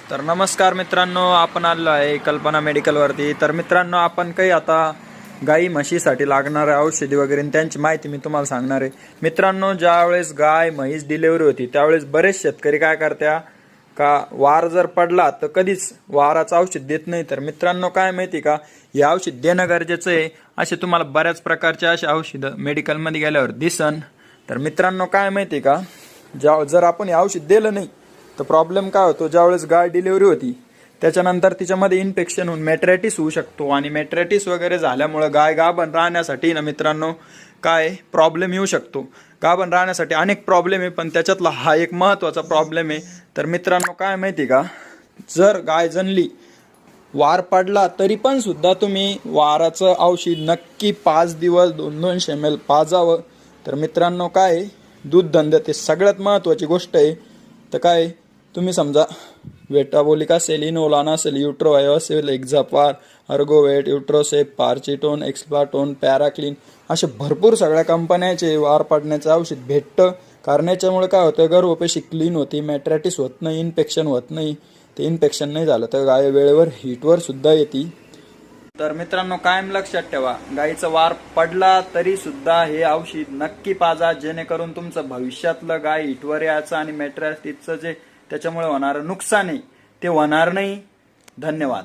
तर नमस्कार मित्रांनो, आपण आलो आहे कल्पना मेडिकलवरती। तर मित्रांनो, आपण काही आता गाई म्हशीसाठी लागणारे औषधी वगैरे त्यांची माहिती मी तुम्हाला सांगणार आहे। मित्रांनो, ज्यावेळेस गाय म्हैस डिलिव्हरी होती त्यावेळेस बरेच शेतकरी काय करत्या का वार जर पडला तर कधीच वाराचं औषध देत नाही। तर मित्रांनो, काय माहिती का, हे औषध देणं गरजेचं आहे। असे तुम्हाला बऱ्याच प्रकारचे असे औषधं मेडिकलमध्ये गेल्यावर दिसन। तर मित्रांनो, काय माहिती का, जर आपण हे औषध दिलं नाही तर प्रॉब्लेम काय होतो, ज्यावेळेस गाय डिलिव्हरी होती त्याच्यानंतर तिच्यामध्ये इन्फेक्शन होऊन मॅट्रायटिस होऊ शकतो आणि मॅट्रायटिस वगैरे झाल्यामुळे गाय गाभण राहण्यासाठी ना मित्रांनो काय प्रॉब्लेम येऊ शकतो। गाभण राहण्यासाठी अनेक प्रॉब्लेम आहे, पण त्याच्यातला हा एक महत्त्वाचा प्रॉब्लेम आहे। तर मित्रांनो, काय माहिती का, जर गाय जनली वार पडला तरी पण सुद्धा तुम्ही वाराचं औषध नक्की 5 दिवस 200 ml पाजावं। तर मित्रांनो, काय दूध धंद्यात ते सगळ्यात महत्त्वाची गोष्ट आहे। तर काय तुम्ही समजा वेटाबोलिक असेल, इनोलाना असेल, युट्रोवायो असेल, एक्झापार, अर्गोवेट, युट्रोसेप, पार्चिटोन, एक्सप्लाटोन, पॅराक्लीन असे भरपूर सगळ्या कंपन्याचे वार पडण्याचं औषध भेटतं। कारण याच्यामुळे काय होतं, गर्भपेशी क्लीन होती, मॅट्रायटिस होत नाही, इन्फेक्शन होत नाही। ते इन्फेक्शन नाही झालं तर गाय वेळेवर हीटवर सुद्धा येते। तर मित्रांनो, कायम लक्षात ठेवा, गायीचा वार पडला तरी सुद्धा हे औषध नक्की पाजा, जेणेकरून तुमचं भविष्यातलं गाय हिटवर यायचं आणि मॅट्रायटिसचं जे त्याच्यामुळे होणारं नुकसान आहे ते होणार नाही। धन्यवाद।